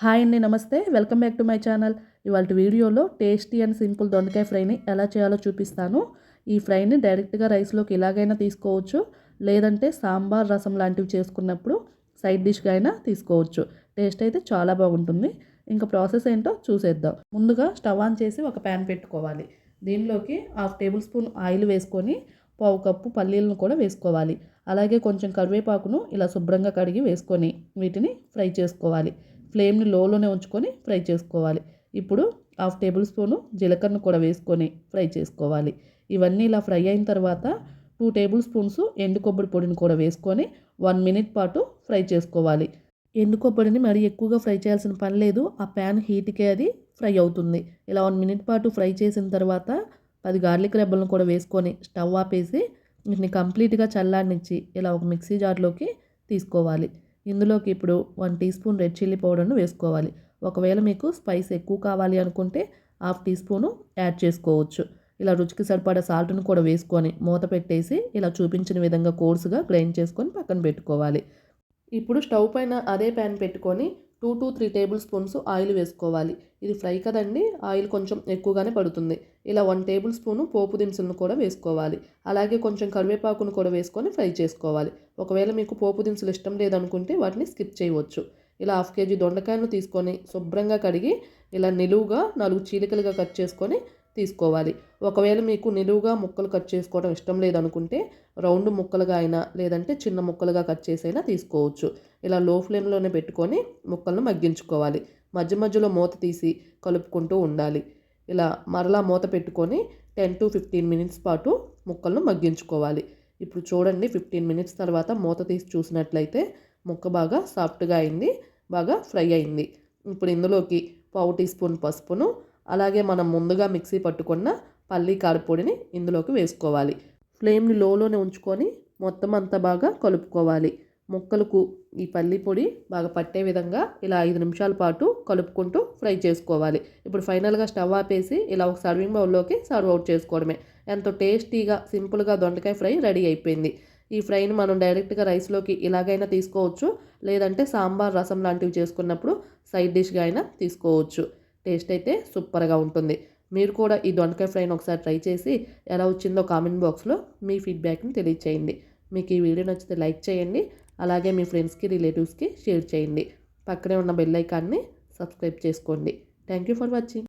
Hi అండి, నమస్తే. Welcome back to my channel. ఇవాళ వీడియోలో టేస్టీ అండ్ సింపుల్ దొండకాయ ఫ్రైని ఎలా చేయాలో చూపిస్తాను. ఈ ఫ్రైని డైరెక్ట్గా రైస్లోకి ఎలాగైనా తీసుకోవచ్చు, లేదంటే సాంబార్ రసం లాంటివి చేసుకున్నప్పుడు సైడ్ డిష్గా అయినా తీసుకోవచ్చు. టేస్ట్ అయితే చాలా బాగుంటుంది. ఇంకా ప్రాసెస్ ఏంటో చూసేద్దాం. ముందుగా స్టవ్ ఆన్ చేసి ఒక ప్యాన్ పెట్టుకోవాలి. దీనిలోకి 1/2 టేబుల్ స్పూన్ ఆయిల్ వేసుకొని 1/4 కప్పు పల్లీలను కూడా వేసుకోవాలి. అలాగే కొంచెం కరివేపాకును ఇలా శుభ్రంగా కడిగి వేసుకొని వీటిని ఫ్రై చేసుకోవాలి. ఫ్లేమ్ని లోలోనే ఉంచుకొని ఫ్రై చేసుకోవాలి. ఇప్పుడు 1/2 టేబుల్ స్పూను జీలకర్రను కూడా వేసుకొని ఫ్రై చేసుకోవాలి. ఇవన్నీ ఇలా ఫ్రై అయిన తర్వాత 2 టేబుల్ స్పూన్స్ ఎండు కొబ్బరి పొడిని కూడా వేసుకొని 1 మినిట్ పాటు ఫ్రై చేసుకోవాలి. ఎండు కొబ్బరిని మరీ ఎక్కువగా ఫ్రై చేయాల్సిన పని లేదు. ఆ ప్యాన్ హీట్కే అది ఫ్రై అవుతుంది. ఇలా 1 మినిట్ పాటు ఫ్రై చేసిన తర్వాత 10 గార్లిక్ రెబ్బలను కూడా వేసుకొని స్టవ్ ఆపేసి వీటిని కంప్లీట్గా చల్లారనిచ్చి ఇలా ఒక మిక్సీ జార్లోకి తీసుకోవాలి. ఇందులోకి ఇప్పుడు 1 టీ స్పూన్ రెడ్ చిల్లీ పౌడర్ను వేసుకోవాలి. ఒకవేళ మీకు స్పైస్ ఎక్కువ కావాలి అనుకుంటే 1/2 టీ స్పూను యాడ్ చేసుకోవచ్చు. ఇలా రుచికి సరిపడా సాల్ట్ను కూడా వేసుకొని మూత పెట్టేసి ఇలా చూపించిన విధంగా కోర్సుగా గ్రైండ్ చేసుకొని పక్కన పెట్టుకోవాలి. ఇప్పుడు స్టవ్ పైన అదే ప్యాన్ పెట్టుకొని 2 to 3 టేబుల్ స్పూన్స్ ఆయిల్ వేసుకోవాలి. ఇది ఫ్రై కదండి, ఆయిల్ కొంచెం ఎక్కువగానే పడుతుంది. ఇలా 1 టేబుల్ స్పూను పోపు దినుసులను కూడా వేసుకోవాలి. అలాగే కొంచెం కరివేపాకును కూడా వేసుకొని ఫ్రై చేసుకోవాలి. ఒకవేళ మీకు పోపు దినుసులు ఇష్టం లేదనుకుంటే వాటిని స్కిప్ చేయవచ్చు. ఇలా 1/2 కేజీ దొండకాయను తీసుకొని శుభ్రంగా కడిగి ఇలా నిలువుగా 4 చీలికలుగా కట్ చేసుకొని తీసుకోవాలి. ఒకవేళ మీకు నిలువుగా ముక్కలు కట్ చేసుకోవడం ఇష్టం లేదనుకుంటే రౌండ్ ముక్కలుగా అయినా లేదంటే చిన్న ముక్కలుగా కట్ చేసైనా తీసుకోవచ్చు. ఇలా లో ఫ్లేమ్లోనే పెట్టుకొని ముక్కలను మగ్గించుకోవాలి. మధ్య మధ్యలో మూత తీసి కలుపుకుంటూ ఉండాలి. ఇలా మరలా మూత పెట్టుకొని 10 to 15 మినిట్స్ పాటు ముక్కలను మగ్గించుకోవాలి. ఇప్పుడు చూడండి, 15 మినిట్స్ తర్వాత మూత తీసి చూసినట్లయితే ముక్క బాగా సాఫ్ట్గా అయింది, బాగా ఫ్రై అయింది. ఇప్పుడు ఇందులోకి 1/2 టీ స్పూన్ పసుపును అలాగే మనం ముందుగా మిక్సీ పట్టుకున్న పల్లీ కారపొడిని ఇందులోకి వేసుకోవాలి. ఫ్లేమ్ని లోలోనే ఉంచుకొని మొత్తం అంతా బాగా కలుపుకోవాలి. ముక్కలకు ఈ పల్లీ పొడి బాగా పట్టే విధంగా ఇలా 5 నిమిషాల పాటు కలుపుకుంటూ ఫ్రై చేసుకోవాలి. ఇప్పుడు ఫైనల్గా స్టవ్ ఆపేసి ఇలా ఒక సర్వింగ్ బౌల్లోకి సర్వ్ అవుట్ చేసుకోవడమే. ఎంతో టేస్టీగా సింపుల్గా దొండకాయ ఫ్రై రెడీ అయిపోయింది. ఈ ఫ్రైని మనం డైరెక్ట్గా రైస్లోకి ఇలాగైనా తీసుకోవచ్చు, లేదంటే సాంబార్ రసం లాంటివి చేసుకున్నప్పుడు సైడ్ డిష్గా అయినా తీసుకోవచ్చు. టేస్ట్ అయితే సూపర్గా ఉంటుంది. మీరు కూడా ఈ దొండకాయ ఫ్రైని ఒకసారి ట్రై చేసి ఎలా వచ్చిందో కామెంట్ బాక్స్లో మీ ఫీడ్బ్యాక్ని తెలియచేయండి. మీకు ఈ వీడియో నచ్చితే లైక్ చేయండి. అలాగే మీ ఫ్రెండ్స్కి, రిలేటివ్స్కి షేర్ చేయండి. పక్కనే ఉన్న బెల్ ఐకాన్ని సబ్స్క్రైబ్ చేసుకోండి. Thank you for watching.